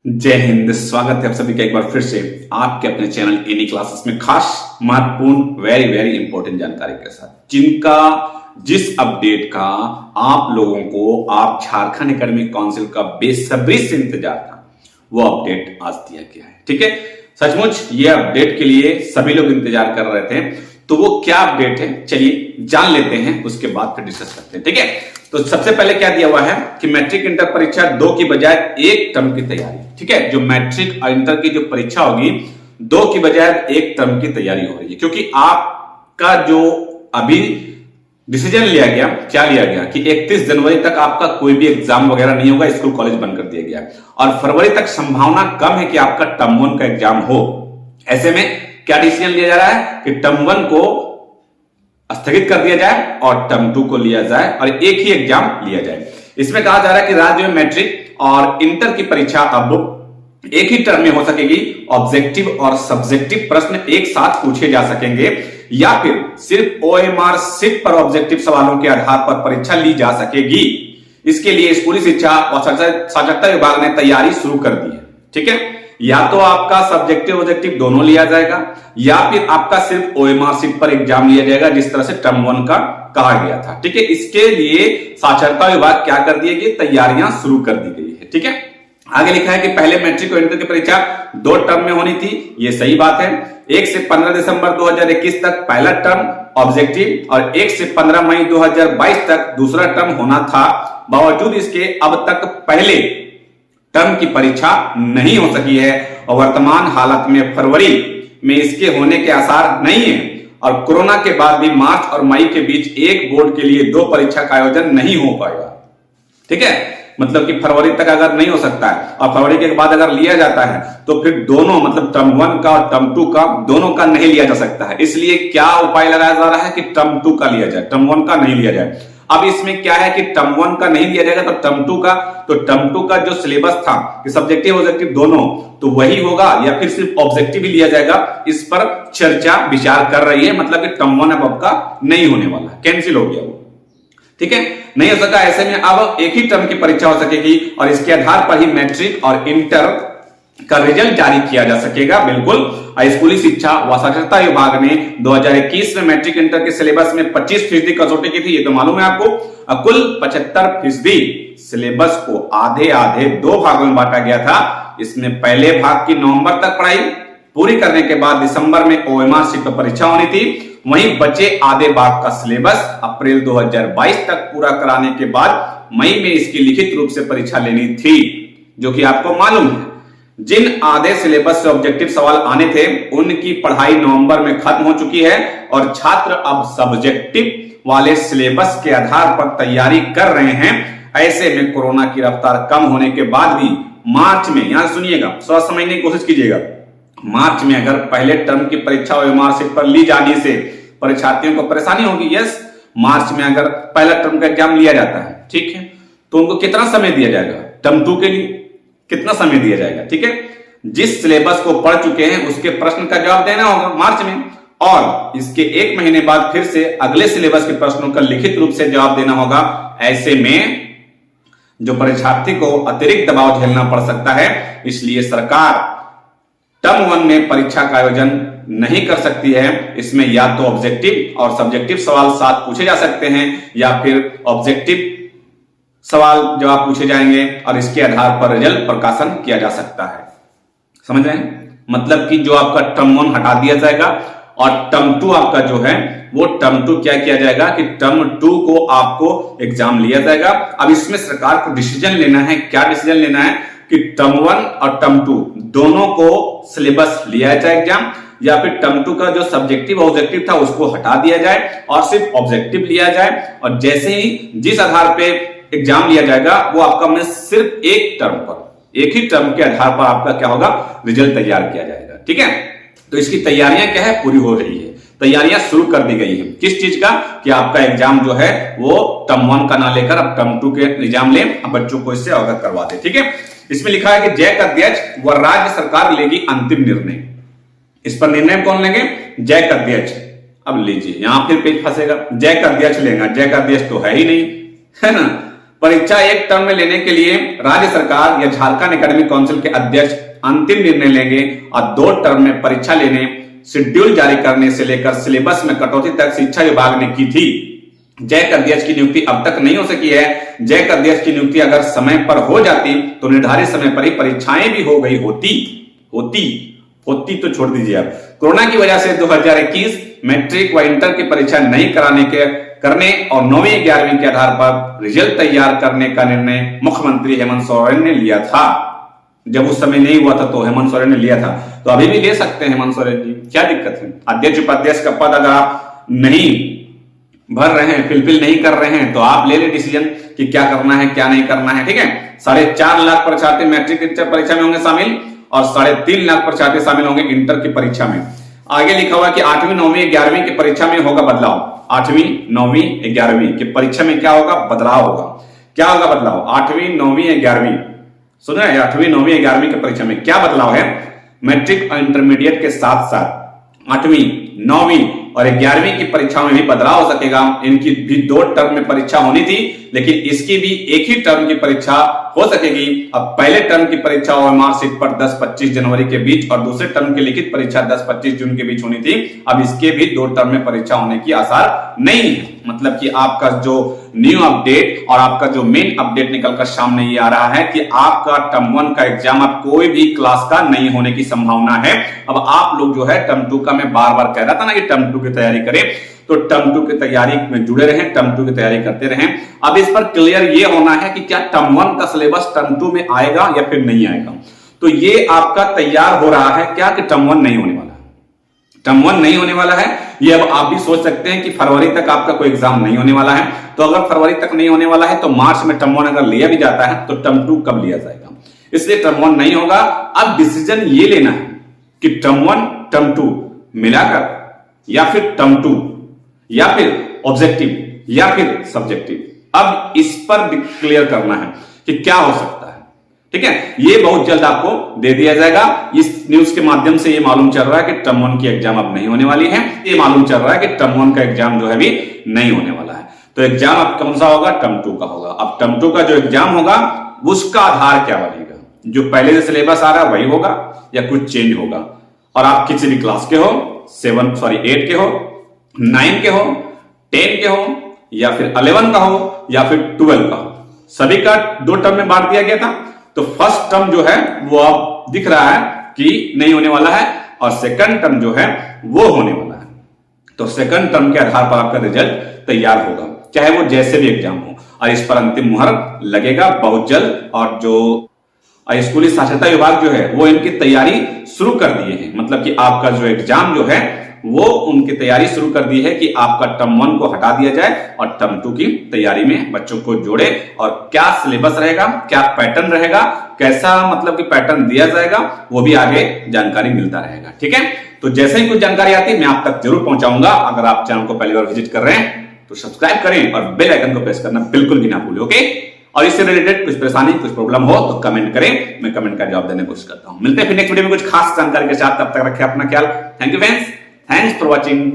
जय हिंद। स्वागत है आप सभी का एक बार फिर से आपके अपने चैनल एनी क्लासेस में खास महत्वपूर्ण वेरी वेरी इंपॉर्टेंट जानकारी के साथ, जिनका जिस अपडेट का आप लोगों को आप झारखंड एकेडमिक काउंसिल का बेसब्री से इंतजार था, वो अपडेट आज दिया गया है। ठीक है, सचमुच ये अपडेट के लिए सभी लोग इंतजार कर रहे थे। तो वो क्या अपडेट है, चलिए जान लेते हैं, उसके बाद फिर डिस्कस करते हैं। ठीक है, तो सबसे पहले क्या दिया हुआ है कि मैट्रिक इंटर परीक्षा 2 की बजाय 1 टर्म की तैयारी। ठीक है, जो मैट्रिक और इंटर की जो परीक्षा होगी 2 की बजाय 1 टर्म की तैयारी हो रही है, क्योंकि आपका जो अभी डिसीजन लिया गया, क्या लिया गया कि 31 जनवरी तक आपका कोई भी एग्जाम वगैरह नहीं होगा, स्कूल कॉलेज बंद कर दिया गया और फरवरी तक संभावना कम है कि आपका टर्म 1 का एग्जाम हो। ऐसे में क्या डिसीजन लिया जा रहा है कि टर्म 1 को स्थगित कर दिया जाए और टर्म 2 को लिया जाए और एक ही एग्जाम लिया जाए। इसमें कहा जा रहा है कि राज्य में मैट्रिक और इंटर की परीक्षा अब एक ही टर्म में हो सकेगी। ऑब्जेक्टिव और सब्जेक्टिव प्रश्न एक साथ पूछे जा सकेंगे या फिर सिर्फ ओएमआर शीट पर ऑब्जेक्टिव सवालों के आधार पर परीक्षा ली जा सकेगी। इसके लिए स्कूली शिक्षा और साक्षरता विभाग ने तैयारी शुरू कर दी है। ठीक है, या तो आपका सब्जेक्टिव ऑब्जेक्टिव दोनों लिया जाएगा या फिर आपका सिर्फ ओएमआर शीट पर एग्जाम लिया जाएगा, जिस तरह से टर्म 1 का कहा गया था। ठीक है, इसके लिए साक्षरता विभाग क्या कर दिए गए, तैयारियां शुरू कर दी गई है। ठीक है, आगे लिखा है कि पहले मैट्रिक और इंटर की परीक्षा 2 टर्म में होनी थी, ये सही बात है। 1 से 15 दिसंबर 2021 तक पहला टर्म ऑब्जेक्टिव और 1 से 15 मई 2022 तक दूसरा टर्म होना था। बावजूद इसके अब तक पहले टर्म की परीक्षा नहीं हो सकी है और वर्तमान हालत में फरवरी में इसके होने के आसार नहीं है और कोरोना के बाद भी मार्च और मई के बीच एक बोर्ड के लिए 2 परीक्षा का आयोजन नहीं हो पाएगा। ठीक है, मतलब कि फरवरी तक अगर नहीं हो सकता है और फरवरी के बाद अगर लिया जाता है तो फिर दोनों, मतलब टर्म 1 का और टर्म 2 का, दोनों का नहीं लिया जा सकता है। इसलिए क्या उपाय लगाया जा रहा है कि टर्म 2 का लिया जाए, टर्म 1 का नहीं लिया जाए। अब इसमें क्या है कि टर्म 1 का नहीं लिया जाएगा तो टर्म 2 का जो सिलेबस था कि सब्जेक्टिव ऑब्जेक्टिव दोनों, तो वही होगा या फिर सिर्फ ऑब्जेक्टिव ही लिया जाएगा, इस पर चर्चा विचार कर रही है। मतलब कि टर्म 1 अब आपका नहीं होने वाला है, कैंसिल हो गया वो। ठीक है, नहीं हो सका, ऐसे में अब एक ही टर्म की परीक्षा हो सकेगी और इसके आधार पर ही मैट्रिक और इंटर का रिजल्ट जारी किया जा सकेगा। बिल्कुल, स्कूली शिक्षा व साक्षरता विभाग ने 2021 में मैट्रिक इंटर के सिलेबस में 25% कसौटी की थी, ये तो मालूम है आपको। कुल 75% सिलेबस को आधे आधे 2 भागों में बांटा गया था। इसमें पहले भाग की नवंबर तक पढ़ाई पूरी करने के बाद दिसंबर में ओएमआर शीट पर परीक्षा होनी थी। वहीं बचे आधे भाग का सिलेबस अप्रैल 2022 तक पूरा कराने के बाद मई में इसकी लिखित रूप से परीक्षा लेनी थी, जो कि आपको मालूम है। जिन आधे सिलेबस से ऑब्जेक्टिव सवाल आने थे उनकी पढ़ाई नवंबर में खत्म हो चुकी है और छात्र अब सब्जेक्टिव वाले सिलेबस के आधार पर तैयारी कर रहे हैं। ऐसे में कोरोना की रफ्तार कम होने के बाद भी मार्च में, यहां सुनिएगा, सोच समझने की कोशिश कीजिएगा, मार्च में अगर पहले टर्म की परीक्षा ओएमआर शीट पर ली जाने से परीक्षार्थियों को परेशानी होगी। यस, मार्च में अगर पहला टर्म का एग्जाम लिया जाता है, ठीक है, तो उनको कितना समय दिया जाएगा, टर्म 2 के लिए कितना समय दिया जाएगा। ठीक है, जिस सिलेबस को पढ़ चुके हैं उसके प्रश्न का जवाब देना होगा मार्च में और इसके 1 महीने बाद फिर से अगले सिलेबस के प्रश्नों का लिखित रूप से जवाब देना होगा। ऐसे में जो परीक्षार्थी को अतिरिक्त दबाव झेलना पड़ सकता है, इसलिए सरकार टर्म 1 में परीक्षा का आयोजन नहीं कर सकती है। इसमें या तो ऑब्जेक्टिव और सब्जेक्टिव सवाल साथ पूछे जा सकते हैं या फिर ऑब्जेक्टिव सवाल जवाब पूछे जाएंगे और इसके आधार पर रिजल्ट प्रकाशन किया जा सकता है। समझ रहे हैं, मतलब कि जो आपका टर्म 1 हटा दिया जाएगा और टर्म 2 आपका जो है वो टर्म 2 क्या किया जाएगा कि टर्म 2 को आपको एग्जाम लिया जाएगा। अब इसमें सरकार को डिसीजन लेना है, क्या डिसीजन लेना है कि टर्म 1 और टर्म 2 दोनों को सिलेबस लिया जाए एग्जाम, या फिर टर्म 2 का जो सब्जेक्टिव ऑब्जेक्टिव था उसको हटा दिया जाए और सिर्फ ऑब्जेक्टिव लिया जाए। और जैसे ही जिस आधार पे एग्जाम लिया जाएगा वो आपका में सिर्फ एक टर्म पर, एक ही टर्म के आधार पर आपका क्या होगा, रिजल्ट तैयार किया जाएगा। ठीक है, तो इसकी तैयारियां क्या है, पूरी हो रही है, तैयारियां शुरू कर दी गई है। किस चीज का, कि आपका एग्जाम जो है वो टर्म 1 का ना लेकर अब टर्म 2 के एग्जाम ले, अब बच्चों को इससे अवगत करवा दे। ठीक है, इसमें लिखा है कि जैक अध्यक्ष व राज्य सरकार लेगी अंतिम निर्णय। इस पर निर्णय कौन लेंगे, जैक अध्यक्ष। अब लीजिए, यहां फिर पेज फंसेगा, जैक अध्यक्ष लेगा, जैक अध्यक्ष तो है ही नहीं, है ना। परीक्षा एक टर्म में लेने के लिए राज्य सरकार या झारखंड एकेडमिक काउंसिल के अध्यक्ष अंतिम निर्णय लेंगे और 2 टर्म में परीक्षा लेने शेड्यूल जारी करने से लेकर सिलेबस में कटौती तक शिक्षा विभाग ने की थी। जैक अध्यक्ष की नियुक्ति अब तक नहीं हो सकी है। जैक अध्यक्ष की नियुक्ति अगर समय पर हो जाती तो निर्धारित समय पर ही परीक्षाएं भी हो गई होती तो छोड़ दीजिए आप। कोरोना की वजह से 2021 मैट्रिक व इंटर की परीक्षा नहीं करने और 9वीं 11वीं के आधार पर रिजल्ट तैयार करने का निर्णय मुख्यमंत्री हेमंत सोरेन ने लिया था। जब उस समय नहीं हुआ था तो हेमंत सोरेन ने लिया था, तो अभी भी ले सकते हैं हेमंत सोरेन जी, क्या दिक्कत है। अध्यक्ष उपाध्यक्ष का पद अगर आप नहीं भर रहे हैं, फिलफिल नहीं कर रहे हैं, तो आप ले ले डिसीजन कि क्या करना है क्या नहीं करना है। ठीक है, 4.5 लाख परीक्षार्थी मैट्रिक इंटर परीक्षा में होंगे शामिल और 3.5 लाख परीक्षार्थी शामिल होंगे इंटर की परीक्षा में। आगे लिखा हुआ कि 8वीं 9वीं 11वीं की परीक्षा में होगा बदलाव। 8वीं 9वीं 11वीं की परीक्षा में क्या होगा? बदलाव होगा। क्या होगा बदलाव? 8वीं 9वीं 11वीं, सुन रहे हैं, 8वीं 9वीं 11वीं की परीक्षा में क्या बदलाव है? मैट्रिक और इंटरमीडिएट के साथ साथ 8वीं 9वीं और 11वीं की परीक्षाओं में भी बदलाव हो सकेगा। इनकी भी 2 टर्म में परीक्षा होनी थी, लेकिन इसकी भी एक ही टर्म की परीक्षा हो सकेगी। अब पहले टर्म की परीक्षा और मार्कशीट पर 10-25 जनवरी के बीच और दूसरे टर्म की लिखित परीक्षा 10-25 जून के बीच होनी थी। अब इसके भी 2 टर्म में परीक्षा होने की आसार नहीं है। मतलब कि आपका जो न्यू अपडेट और आपका जो मेन अपडेट निकलकर सामने ये आ रहा है कि आपका टर्म 1 का एग्जाम अब कोई भी क्लास का नहीं होने की संभावना है। अब आप लोग जो है टर्म 2 का मैं बार बार कह रहा था ना कि टर्म 2 की तैयारी करें, तो टर्म 2 की तैयारी में जुड़े रहें, टर्म 2 की तैयारी करते रहें। अब इस पर क्लियर ये होना है कि क्या टर्म 1 का सिलेबस टर्म 2 में आएगा या फिर नहीं आएगा। तो ये आपका तैयार हो रहा है क्या कि टर्म 1 नहीं होने वाला है। टर्म 1 नहीं होने वाला है, ये अब आप भी सोच सकते हैं कि फरवरी तक आपका कोई एग्जाम नहीं होने वाला है। तो अगर फरवरी तक नहीं होने वाला है तो मार्च में टर्म 1 अगर लिया भी जाता है तो टर्म 2 कब लिया जाएगा? इसलिए टर्म 1 नहीं होगा। अब डिसीजन ये लेना है कि टर्म 1 टर्म 2 मिलाकर या फिर टर्म 2 या फिर ऑब्जेक्टिव या फिर सब्जेक्टिव। अब इस पर क्लियर करना है कि क्या हो सकता है। ठीक है, ये बहुत जल्द आपको दे दिया जाएगा। इस न्यूज के माध्यम से ये मालूम चल रहा है कि टर्म 1 की एग्जाम अब नहीं होने वाली है। ये मालूम चल रहा है कि टर्म 1 का एग्जाम जो है भी नहीं होने वाला है। तो एग्जाम अब कौन सा होगा? टर्म 2 का होगा। अब टर्म 2 का जो एग्जाम होगा उसका आधार क्या बनेगा? जो पहले से सिलेबस आ रहा है वही होगा या कुछ चेंज होगा? और आप किसी भी क्लास के हो, 8 के हो, 9 के हो, 10 के हो या फिर 11 का हो या फिर 12 का हो, सभी का 2 टर्म में बांट दिया गया था। तो फर्स्ट टर्म जो है वो अब दिख रहा है कि नहीं होने वाला है और सेकंड टर्म जो है वो होने वाला है। तो सेकंड टर्म के आधार पर आपका रिजल्ट तैयार होगा, चाहे वो जैसे भी एग्जाम हो, और इस पर अंतिम मुहर लगेगा बहुत जल्द। और जो स्कूली साक्षरता विभाग जो है वो इनकी तैयारी शुरू कर दिए हैं। मतलब कि आपका जो एग्जाम जो है वो उनकी तैयारी शुरू कर दी है कि आपका टर्म 1 को हटा दिया जाए और टर्म 2 की तैयारी में बच्चों को जोड़े। और क्या सिलेबस रहेगा, क्या पैटर्न रहेगा, कैसा मतलब कि पैटर्न दिया जाएगा, वो भी आगे जानकारी मिलता रहेगा। ठीक है, तो जैसे ही कुछ जानकारी आती है मैं आप तक जरूर पहुंचाऊंगा। अगर आप चैनल को पहली बार विजिट कर रहे हैं तो सब्सक्राइब करें और बेल आइकन को प्रेस करना बिल्कुल भी ना भूलें। ओके, और इससे रिलेटेड कुछ परेशानी कुछ प्रॉब्लम हो तो कमेंट करें, मैं कमेंट का जवाब देने की कोशिश करता हूं। मिलते हैं फिर नेक्स्ट वीडियो में कुछ खास जानकारी के साथ, तब तक रखें अपना ख्याल। Thank you friends, thanks for watching.